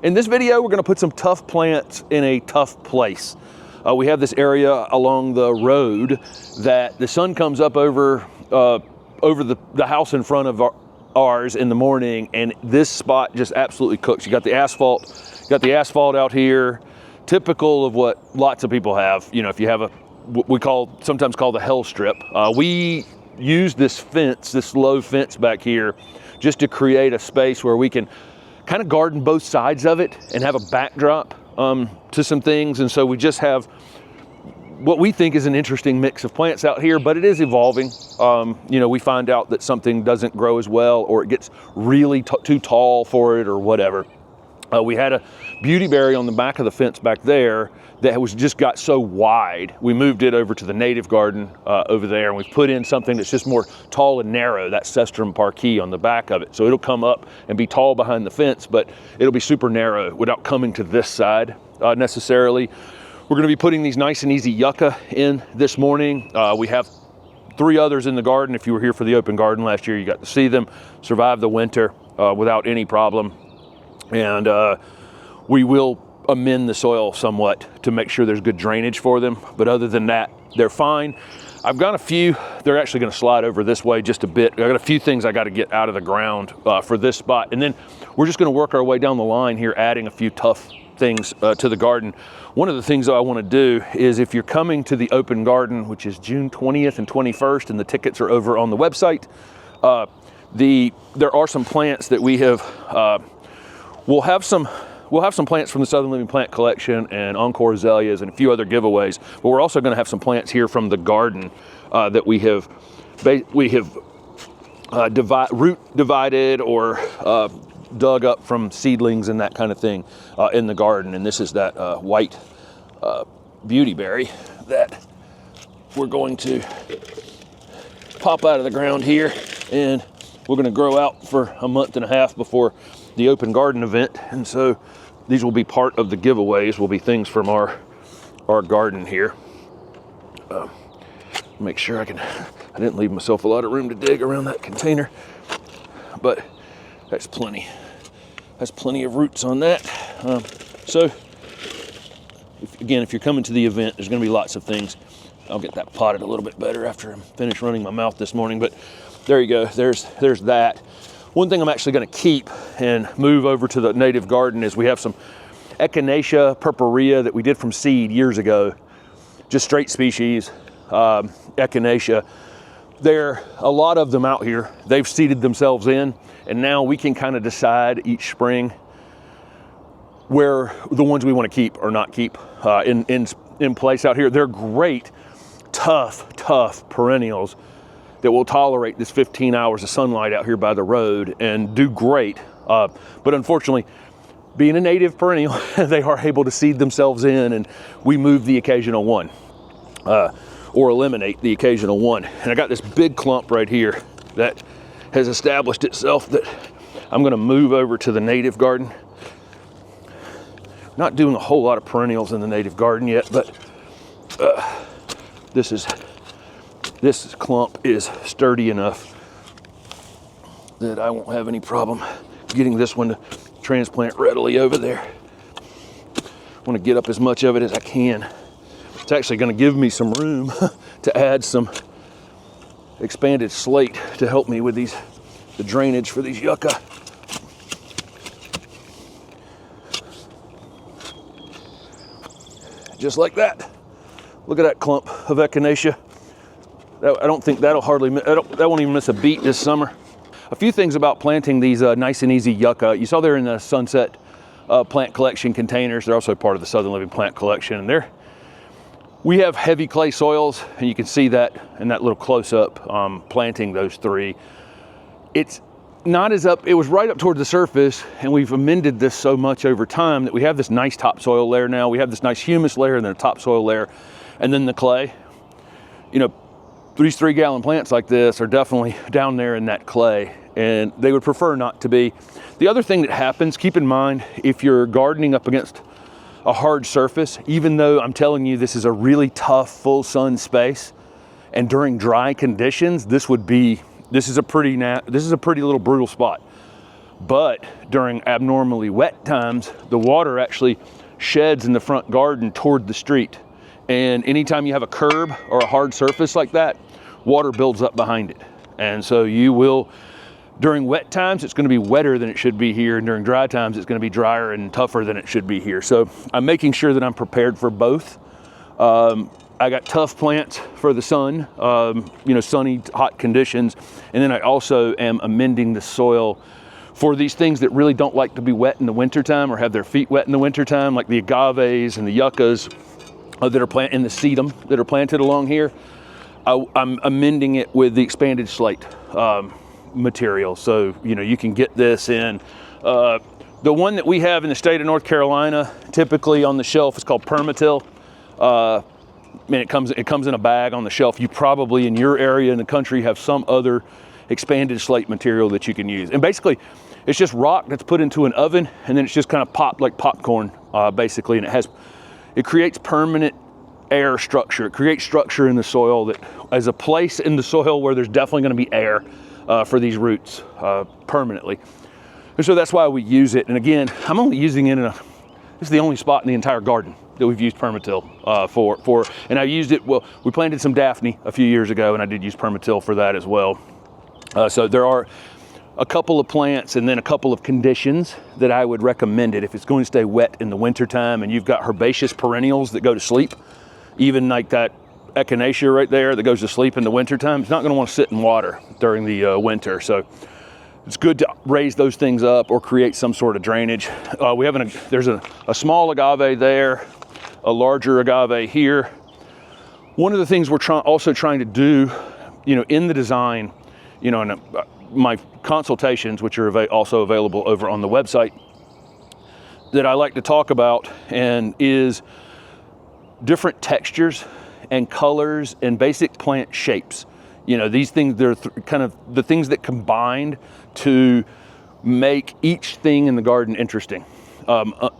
In this video, we're gonna put some tough plants in a tough place. We have this area along the road that the sun comes up over the house in front of ours in the morning, and this spot just absolutely cooks. You got the asphalt out here, typical of what lots of people have. You know, if you have what we sometimes call the hell strip. We use this fence, this low fence back here, just to create a space where we can kind of garden both sides of it and have a backdrop to some things. And so we just have what we think is an interesting mix of plants out here, but it is evolving. You know, we find out that something doesn't grow as well, or it gets really too tall for it, or whatever. We had a beautyberry on the back of the fence back there that just got so wide. We moved it over to the native garden over there, and we've put in something that's just more tall and narrow, that Cestrum parquet on the back of it. So it'll come up and be tall behind the fence, but it'll be super narrow without coming to this side necessarily. We're gonna be putting these nice and easy yucca in this morning. We have 3 others in the garden. If you were here for the open garden last year, you got to see them survive the winter without any problem. And we will amend the soil somewhat to make sure there's good drainage for them. But other than that, they're fine. I've got a few, they're actually gonna slide over this way just a bit. I've got a few things I gotta get out of the ground for this spot. And then we're just gonna work our way down the line here, adding a few tough things to the garden. One of the things that I wanna do is, if you're coming to the open garden, which is June 20th and 21st, and the tickets are over on the website, there are some plants that we have, we'll have some plants from the Southern Living Plant Collection and Encore Azaleas and a few other giveaways, but we're also going to have some plants here from the garden that we have root divided or dug up from seedlings and that kind of thing in the garden. And this is that white beautyberry that we're going to pop out of the ground here, and we're going to grow out for a month and a half before the open garden event. And so these will be part of the giveaways, will be things from our garden here. Make sure I didn't leave myself a lot of room to dig around that container, but that's plenty of roots on that. So if you're coming to the event, there's going to be lots of things. I'll get that potted a little bit better after I'm finished running my mouth this morning, but there you go, there's that. One thing I'm actually going to keep and move over to the native garden is we have some Echinacea purpurea that we did from seed years ago, just straight species, Echinacea. There are a lot of them out here. They've seeded themselves in, and now we can kind of decide each spring where the ones we want to keep or not keep in place out here. They're great, tough perennials that will tolerate this 15 hours of sunlight out here by the road and do great. But unfortunately, being a native perennial, they are able to seed themselves in, and we move the occasional one or eliminate the occasional one. And I got this big clump right here that has established itself that I'm gonna move over to the native garden. Not doing a whole lot of perennials in the native garden yet, but this clump is sturdy enough that I won't have any problem getting this one to transplant readily over there. I want to get up as much of it as I can. It's actually going to give me some room to add some expanded slate to help me with the drainage for these yucca. Just like that. Look at that clump of Echinacea. I don't think that won't even miss a beat this summer. A few things about planting these nice and easy yucca. You saw they're in the Sunset Plant Collection containers. They're also part of the Southern Living Plant Collection. And we have heavy clay soils, and you can see that in that little close-up planting those 3. It's not as up, it was right up toward the surface, and we've amended this so much over time that we have this nice topsoil layer now. We have this nice humus layer and then a topsoil layer, and then the clay. You know, these 3-gallon plants like this are definitely down there in that clay, and they would prefer not to be. The other thing that happens, keep in mind, if you're gardening up against a hard surface, even though I'm telling you this is a really tough full sun space, and during dry conditions, this is a pretty little brutal spot. But during abnormally wet times, the water actually sheds in the front garden toward the street. And anytime you have a curb or a hard surface like that, water builds up behind it. And so you will, during wet times, it's going to be wetter than it should be here. And during dry times, it's going to be drier and tougher than it should be here. So I'm making sure that I'm prepared for both. I got tough plants for the sun, sunny, hot conditions. And then I also am amending the soil for these things that really don't like to be wet in the wintertime or have their feet wet in the wintertime, like the agaves and the yuccas that are planted, and the sedum that are planted along here. I'm amending it with the expanded slate material. So, you can get this in. The one that we have in the state of North Carolina, typically on the shelf, is called permatil. And it comes in a bag on the shelf. You probably in your area in the country have some other expanded slate material that you can use. And basically, it's just rock that's put into an oven, and then it's just kind of popped like popcorn, basically. And it creates permanent air structure. It creates structure in the soil that as a place in the soil where there's definitely going to be air for these roots permanently. And so that's why we use it. And again, I'm only using it this is the only spot in the entire garden that we've used permatil for. And I used it, well, we planted some Daphne a few years ago, and I did use permatil for that as well. So there are a couple of plants and then a couple of conditions that I would recommend it if it's going to stay wet in the wintertime and you've got herbaceous perennials that go to sleep. Even like that echinacea right there that goes to sleep in the wintertime, it's not going to want to sit in water during the winter. So it's good to raise those things up or create some sort of drainage. There's a small agave there, a larger agave here. One of the things we're also trying to do, in the design, in my consultations, which are also available over on the website, that I like to talk about, and is different textures and colors and basic plant shapes. These things, they're kind of the things that combined to make each thing in the garden interesting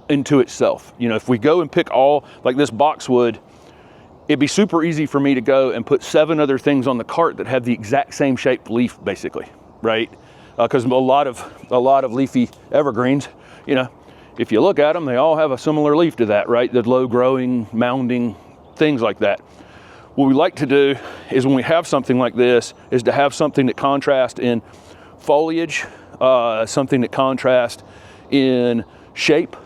into itself. If we go and pick all, like this boxwood, it'd be super easy for me to go and put 7 other things on the cart that have the exact same shaped leaf, basically, right? Because a lot of leafy evergreens, if you look at them, they all have a similar leaf to that, right? The low growing, mounding, things like that. What we like to do is when we have something like this, is to have something that contrasts in foliage, something that contrasts in shape.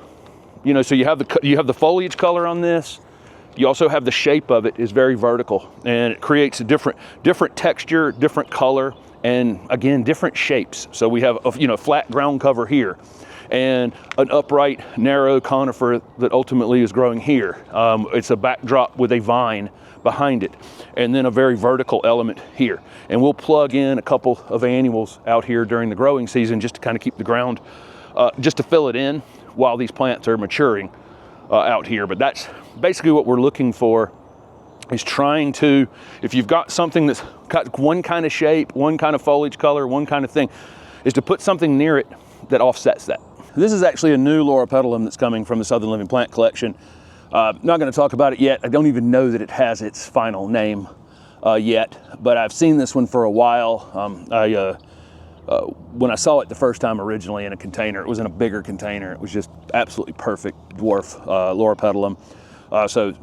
So you have the foliage color on this. You also have the shape of it is very vertical, and it creates a different texture, different color, and again, different shapes. So we have a flat ground cover here, and an upright, narrow conifer that ultimately is growing here. It's a backdrop with a vine behind it, and then a very vertical element here. And we'll plug in a couple of annuals out here during the growing season just to kind of keep the ground, just to fill it in while these plants are maturing out here. But that's basically what we're looking for, is trying to, if you've got something that's got one kind of shape, one kind of foliage color, one kind of thing, is to put something near it that offsets that. This is actually a new Loropetalum that's coming from the Southern Living Plant Collection. Not going to talk about it yet. I don't even know that it has its final name yet, but I've seen this one for a while. When I saw it the first time originally in a container, it was in a bigger container. It was just absolutely perfect dwarf Loropetalum. So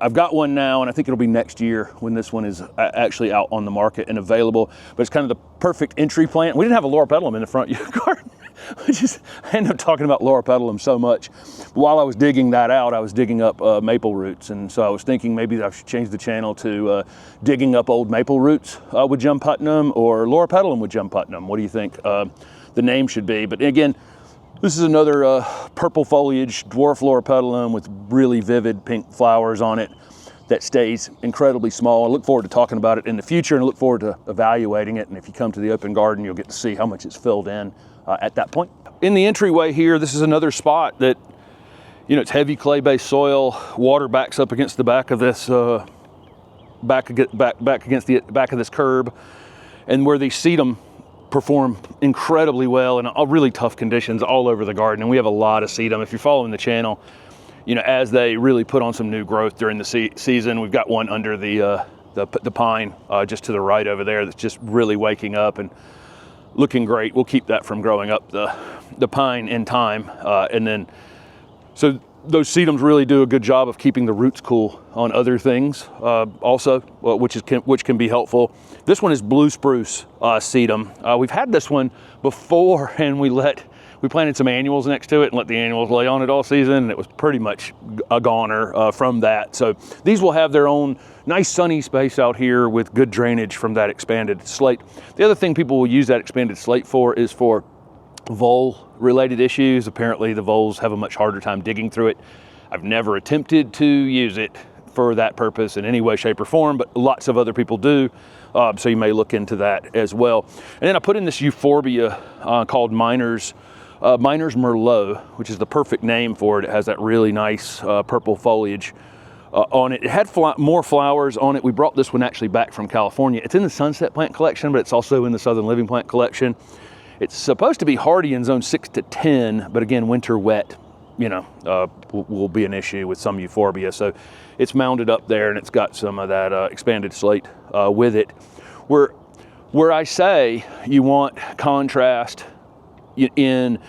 I've got one now, and I think it'll be next year when this one is actually out on the market and available. But it's kind of the perfect entry plant. We didn't have a Loropetalum in the front garden. I ended up talking about Loropetalum so much. While I was digging that out, I was digging up maple roots. And so I was thinking maybe I should change the channel to digging up old maple roots with Jim Putnam, or Loropetalum with Jim Putnam. What do you think the name should be? But again, this is another purple foliage dwarf Loropetalum with really vivid pink flowers on it that stays incredibly small. I look forward to talking about it in the future, and I look forward to evaluating it. And if you come to the open garden, you'll get to see how much it's filled in at that point. In the entryway here, this is another spot that, it's heavy clay-based soil. Water backs up against the back of this, back against the back of this curb, and where these sedum perform incredibly well in really tough conditions all over the garden. And we have a lot of sedum. If you're following the channel, as they really put on some new growth during the season. We've got one under the pine just to the right over there that's just really waking up and looking great. We'll keep that from growing up the the pine in time. And then, so those sedums really do a good job of keeping the roots cool on other things also, which can be helpful. This one is blue spruce sedum. We've had this one before, and we planted some annuals next to it and let the annuals lay on it all season, and it was pretty much a goner from that. So these will have their own nice sunny space out here with good drainage from that expanded slate. The other thing people will use that expanded slate for is for vole related issues. Apparently the voles have a much harder time digging through it. I've never attempted to use it for that purpose in any way, shape, or form, but lots of other people do. So you may look into that as well. And then I put in this euphorbia called Miner's Merlot, which is the perfect name for it. It has that really nice purple foliage on it. It had more flowers on it. We brought this one actually back from California. It's in the Sunset Plant Collection, but it's also in the Southern Living Plant Collection. It's supposed to be hardy in zone 6 to 10, but again, winter wet, will be an issue with some euphorbia. So it's mounded up there, and it's got some of that expanded slate with it. Where I say you want contrast in,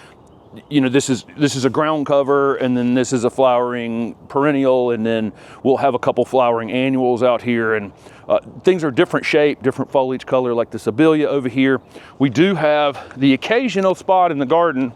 this is a ground cover, and then this is a flowering perennial, and then we'll have a couple flowering annuals out here, and things are different shape, different foliage color, like the Sibylla over here. We do have the occasional spot in the garden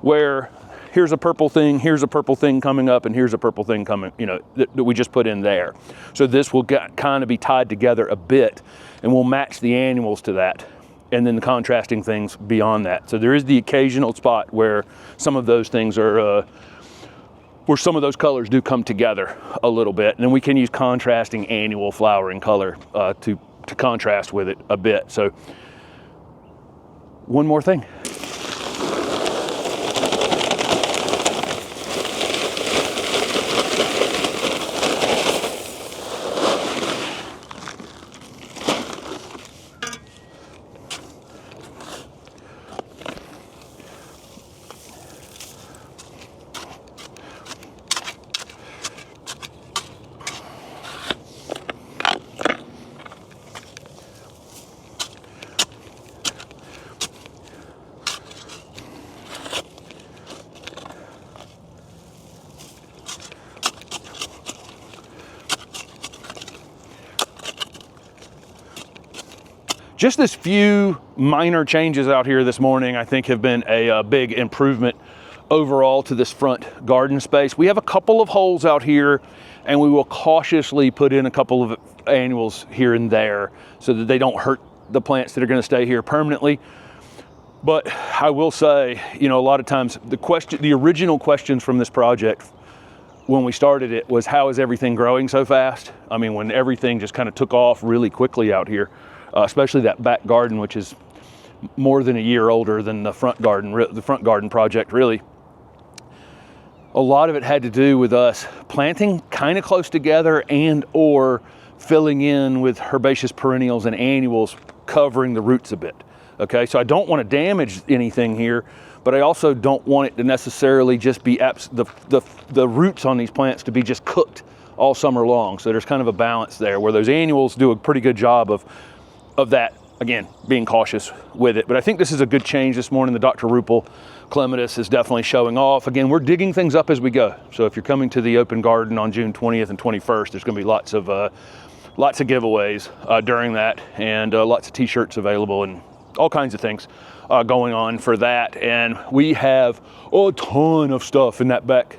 where here's a purple thing, here's a purple thing coming up, and here's a purple thing coming, that we just put in there. So this will kind of be tied together a bit, and we'll match the annuals to that, and then the contrasting things beyond that. So there is the occasional spot where some of those things are, where some of those colors do come together a little bit, and then we can use contrasting annual flowering color to contrast with it a bit. So one more thing. Just this few minor changes out here this morning, I think, have been a big improvement overall to this front garden space. We have a couple of holes out here, and we will cautiously put in a couple of annuals here and there so that they don't hurt the plants that are going to stay here permanently. But I will say, a lot of times the original questions from this project when we started it was, how is everything growing so fast? I mean, when everything just kind of took off really quickly out here. Especially that back garden, which is more than a year older than the front garden project, really. A lot of it had to do with us planting kind of close together and or filling in with herbaceous perennials and annuals covering the roots a bit. Okay, so I don't want to damage anything here, but I also don't want it to necessarily just be the roots on these plants to be just cooked all summer long. So there's kind of a balance there where those annuals do a pretty good job of that, again, being cautious with it. But I think this is a good change this morning. The Dr. Rupel clematis is definitely showing off. Again, we're digging things up as we go. So if you're coming to the open garden on June 20th and 21st, there's going to be lots of giveaways during that, and lots of t-shirts available and all kinds of things going on for that. And we have a ton of stuff in that back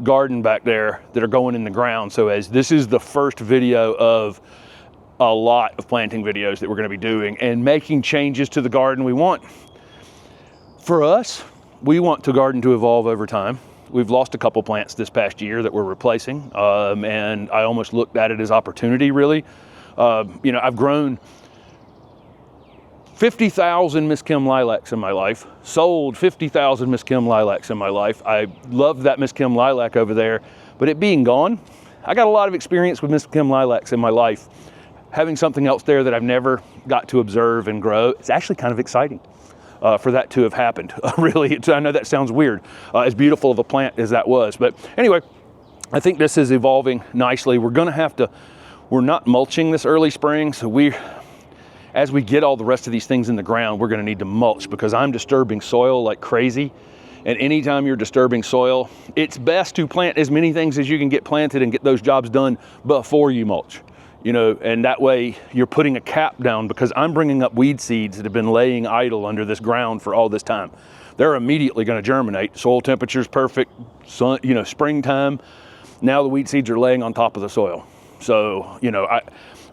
garden back there that are going in the ground. So as this is the first video of a lot of planting videos that we're going to be doing and making changes to the garden. We want the garden to evolve over time. We've lost a couple plants this past year that we're replacing, and I almost looked at it as opportunity, really. I've grown 50,000 Miss Kim lilacs in my life, sold 50,000 Miss Kim lilacs in my life. I loved that Miss Kim lilac over there, but it being gone, I got a lot of experience with Miss Kim lilacs in my life. Having something else there that I've never got to observe and grow, it's actually kind of exciting for that to have happened. Really, I know that sounds weird, as beautiful of a plant as that was. But anyway, I think this is evolving nicely. We're not mulching this early spring, so as we get all the rest of these things in the ground, we're gonna need to mulch, because I'm disturbing soil like crazy. And anytime you're disturbing soil, it's best to plant as many things as you can get planted and get those jobs done before you mulch. You know, and that way you're putting a cap down, because I'm bringing up weed seeds that have been laying idle under this ground for all this time. They're immediately going to germinate. Soil temperature's perfect, sun, you know, springtime. Now the weed seeds are laying on top of the soil. So, you know,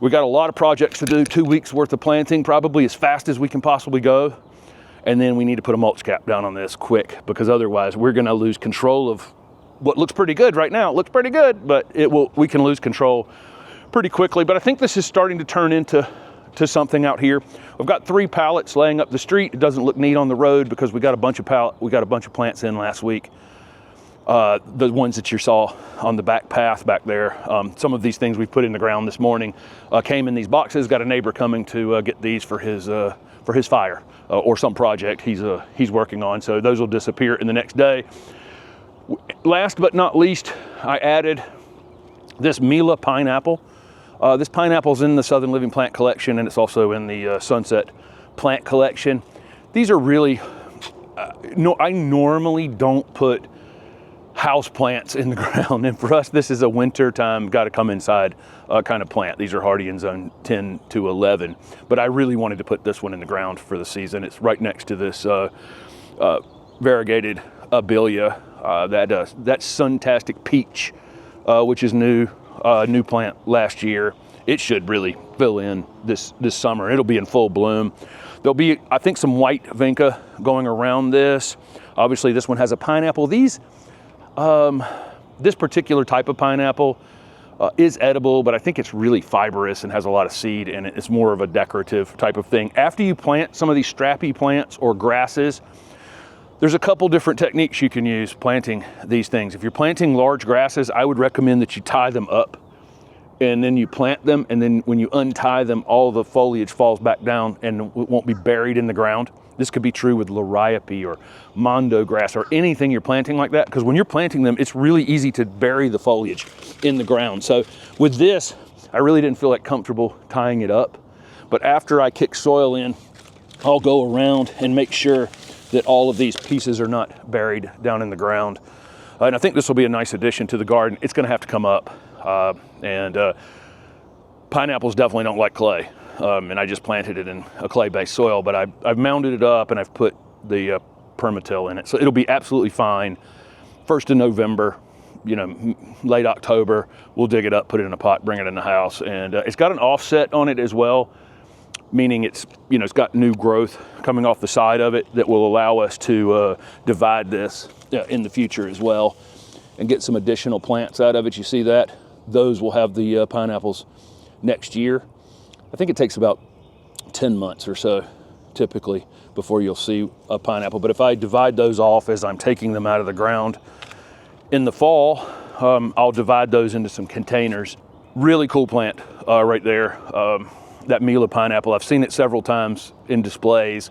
we got a lot of projects to do, 2 weeks worth of planting, probably as fast as we can possibly go. And then we need to put a mulch cap down on this quick, because otherwise we're going to lose control of what looks pretty good right now. It looks pretty good, but we can lose control pretty quickly. But I think this is starting to turn into something out here. We've got 3 pallets laying up the street. It doesn't look neat on the road because we got a bunch of plants in last week. The ones that you saw on the back path back there. Some of these things we put in the ground this morning came in these boxes. Got a neighbor coming to get these for his fire or some project he's working on. So those will disappear in the next day. Last but not least, I added this Mila pineapple. This pineapple's in the Southern Living Plant Collection, and it's also in the Sunset Plant Collection. These are really, I normally don't put house plants in the ground, and for us this is a winter time, got to come inside kind of plant. These are hardy in zone 10 to 11, but I really wanted to put this one in the ground for the season. It's right next to this variegated abelia, that Suntastic Peach, which is new plant last year. It should really fill in this summer. It'll be in full bloom. There'll be, I think, some white vinca going around this. Obviously this one has a pineapple. This particular type of pineapple is edible, but I think it's really fibrous and has a lot of seed in it. It's more of a decorative type of thing. After you plant some of these strappy plants or grasses, there's a couple different techniques you can use planting these things. If you're planting large grasses, I would recommend that you tie them up and then you plant them, and then when you untie them, all the foliage falls back down and it won't be buried in the ground. This could be true with liriope or mondo grass or anything you're planting like that, because when you're planting them, it's really easy to bury the foliage in the ground. So with this, I really didn't feel like comfortable tying it up, but after I kick soil in, I'll go around and make sure that all of these pieces are not buried down in the ground. And I think this will be a nice addition to the garden. It's gonna have to come up. Pineapples definitely don't like clay. And I just planted it in a clay-based soil, but I've mounded it up and I've put the permatil in it. So it'll be absolutely fine. 1st of November, you know, late October, we'll dig it up, put it in a pot, bring it in the house. And it's got an offset on it as well, meaning it's got new growth coming off the side of it that will allow us to divide this in the future as well and get some additional plants out of it. You see that? Those will have the pineapples next year. I think it takes about 10 months or so typically before you'll see a pineapple. But if I divide those off as I'm taking them out of the ground in the fall, I'll divide those into some containers. Really cool plant right there. That Mila pineapple, I've seen it several times in displays.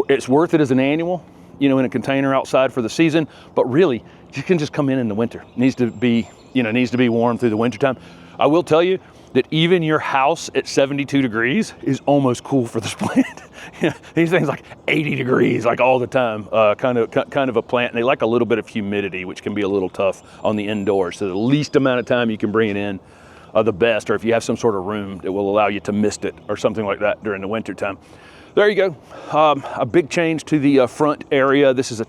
It's worth it as an annual, in a container outside for the season, but really you can just come in the winter. It needs to be warm through the winter time. I will tell you that even your house at 72 degrees is almost cool for this plant. These things like 80 degrees, like all the time, kind of a plant. And they like a little bit of humidity, which can be a little tough on the indoors. So the least amount of time you can bring it in, the best, or if you have some sort of room that will allow you to mist it or something like that during the winter time. There you go. A big change to the front area. This is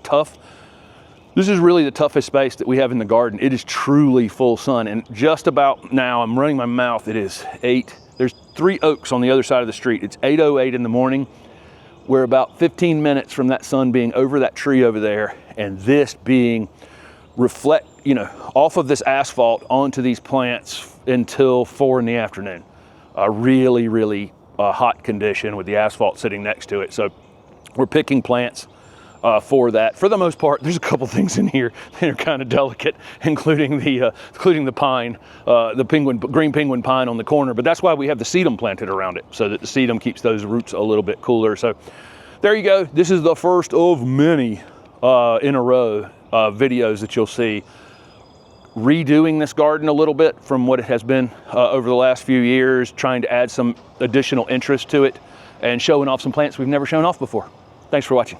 really the toughest space that we have in the garden. It is truly full sun, and just about now, I'm running my mouth, it is 8. There's 3 oaks on the other side of the street. It's 8:08 in the morning. We're about 15 minutes from that sun being over that tree over there, and this being off of this asphalt onto these plants until 4 in the afternoon. A really, really hot condition with the asphalt sitting next to it. So we're picking plants for that. For the most part, there's a couple things in here that are kind of delicate, including the pine, the green penguin pine on the corner. But that's why we have the sedum planted around it, so that the sedum keeps those roots a little bit cooler. So there you go. This is the first of many in a row videos that you'll see redoing this garden a little bit from what it has been over the last few years, trying to add some additional interest to it and showing off some plants we've never shown off before. Thanks for watching.